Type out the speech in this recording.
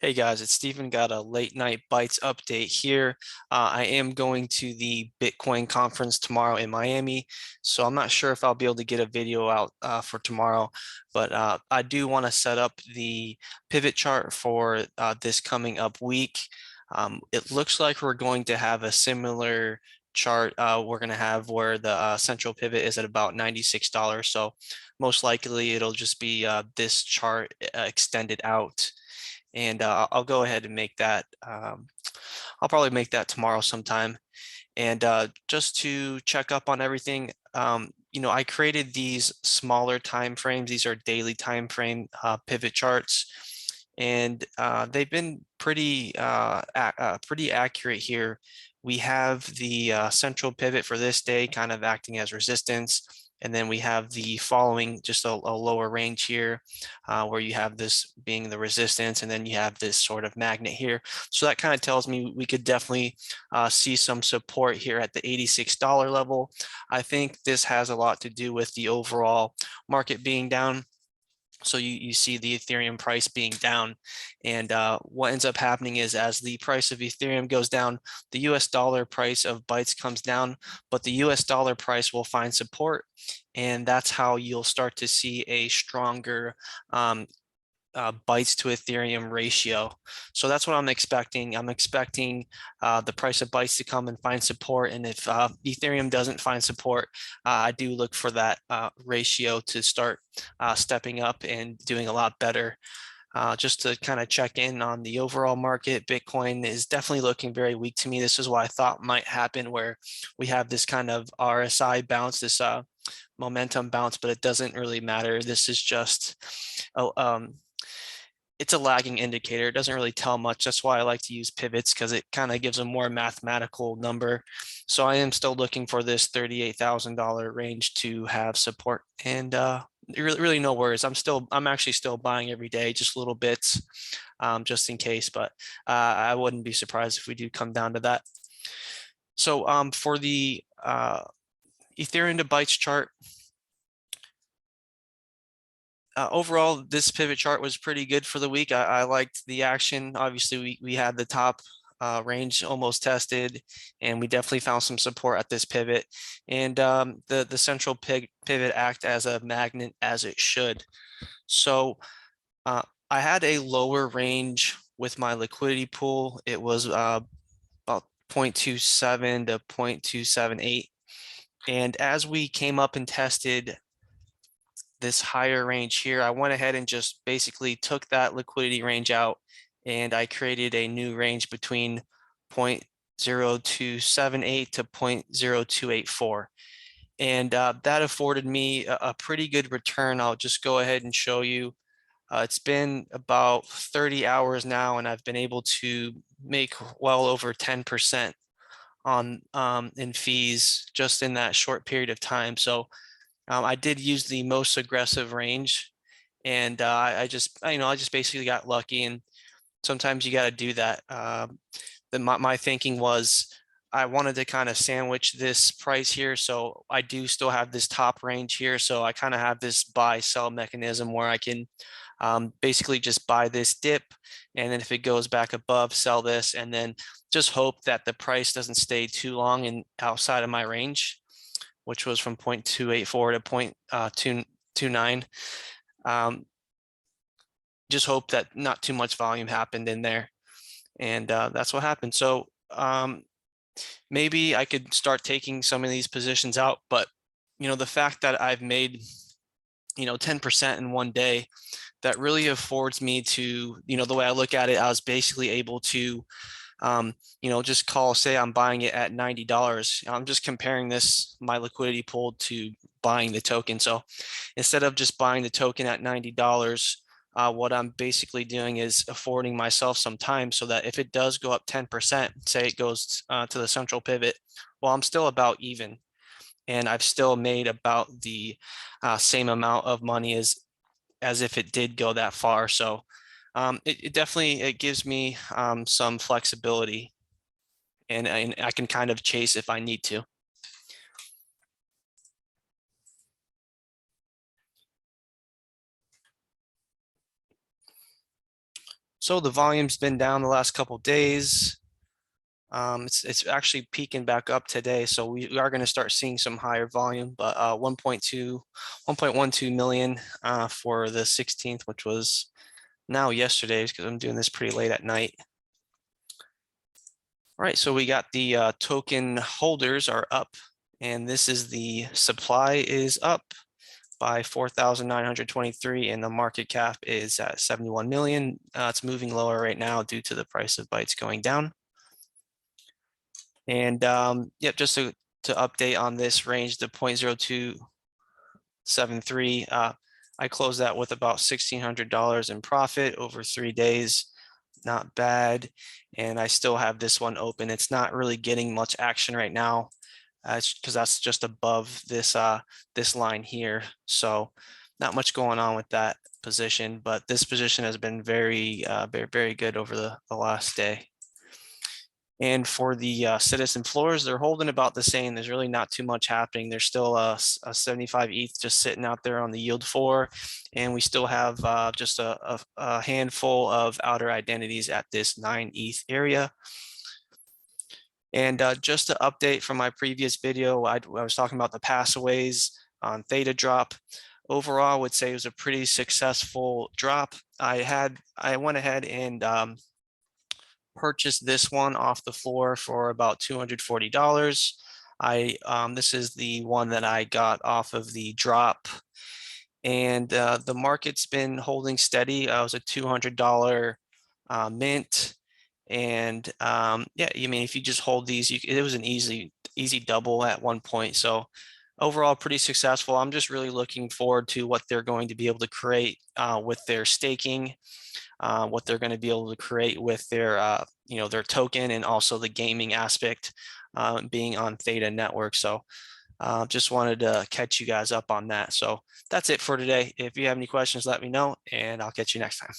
Hey guys, it's Stephen. Got a late night bites update here. I am going to the Bitcoin conference tomorrow in Miami, so I'm not sure if I'll be able to get a video out for tomorrow, but I do want to set up the pivot chart for this coming up week. It looks like we're going to have a similar chart we're going to have where the central pivot is at about $96. So most likely it'll just be this chart extended out. And I'll go ahead and make that. I'll probably make that tomorrow sometime. And just to check up on everything, I created these smaller time frames. These are daily time frame pivot charts, and they've been pretty accurate here. We have the central pivot for this day kind of acting as resistance. And then we have the following, just a lower range here, where you have this being the resistance, and then you have this sort of magnet here. So that kind of tells me we could definitely see some support here at the $86 level. I think this has a lot to do with the overall market being down. So you see the Ethereum price being down, and what ends up happening is as the price of Ethereum goes down, the US dollar price of Bytes comes down, but the US dollar price will find support, and that's how you'll start to see a stronger Bytes to Ethereum ratio. So that's what I'm expecting. I'm expecting the price of Bytes to come and find support. And if Ethereum doesn't find support, I do look for that ratio to start stepping up and doing a lot better. Just to kind of check in on the overall market, Bitcoin is definitely looking very weak to me. This is what I thought might happen, where we have this kind of RSI bounce, this momentum bounce, but it doesn't really matter. This is just it's a lagging indicator. It doesn't really tell much. That's why I like to use pivots, because it kind of gives a more mathematical number. So I am still looking for this $38,000 range to have support. And really no worries. I'm actually still buying every day, just little bits, just in case. But I wouldn't be surprised if we do come down to that. So for the Ethereum to Bytes chart, overall, this pivot chart was pretty good for the week. I liked the action. Obviously, we had the top range almost tested, and we definitely found some support at this pivot. And the central pivot act as a magnet as it should. So I had a lower range with my liquidity pool. It was about 0.27 to 0.278. And as we came up and tested this higher range here, I went ahead and just basically took that liquidity range out, and I created a new range between 0.0278 to 0.0284. And that afforded me a pretty good return. I'll just go ahead and show you. It's been about 30 hours now, and I've been able to make well over 10% on in fees just in that short period of time. So I did use the most aggressive range, and I just basically got lucky. And sometimes you got to do that. My thinking was I wanted to kind of sandwich this price here, so I do still have this top range here. So I kind of have this buy sell mechanism where I can basically just buy this dip, and then if it goes back above, sell this, and then just hope that the price doesn't stay too long and outside of my range, which was from 0.284 to 0.229. Just hope that not too much volume happened in there. And that's what happened. So maybe I could start taking some of these positions out, but the fact that I've made 10% in one day, that really affords me to, the way I look at it, I was basically able to just say I'm buying it at $90. I'm just comparing my liquidity pool to buying the token. So instead of just buying the token at $90, what I'm basically doing is affording myself some time so that if it does go up 10%, say it goes to the central pivot, well, I'm still about even. And I've still made about the same amount of money as if it did go that far. So it definitely gives me some flexibility, and I can kind of chase if I need to. So the volume's been down the last couple days. It's actually peaking back up today, so we are going to start seeing some higher volume, but 1.12 million for the 16th, which was now yesterday, because I'm doing this pretty late at night. All right, so we got the token holders are up, and this is the supply is up by 4,923, and the market cap is at 71 million. It's moving lower right now due to the price of bytes going down. And yep, just to update on this range, the 0.0273, I closed that with about $1,600 in profit over 3 days. Not bad. And I still have this one open. It's not really getting much action right now because that's just above this this line here. So not much going on with that position, but this position has been very, very good over the last day. And for the citizen floors, they're holding about the same. There's really not too much happening. There's still a 75 ETH just sitting out there on the yield floor. And we still have just a handful of outer identities at this 9 ETH area. And just to update from my previous video, I was talking about the passaways on Theta drop. Overall, I would say it was a pretty successful drop. I went ahead and purchased this one off the floor for about $240. This is the one that I got off of the drop, and the market's been holding steady. It was a $200 mint, and yeah, I mean, if you just hold these, it was an easy double at one point. So overall, pretty successful. I'm just really looking forward to what they're going to be able to create with their staking. What they're going to be able to create with their, their token, and also the gaming aspect being on Theta Network. So just wanted to catch you guys up on that. So that's it for today. If you have any questions, let me know, and I'll catch you next time.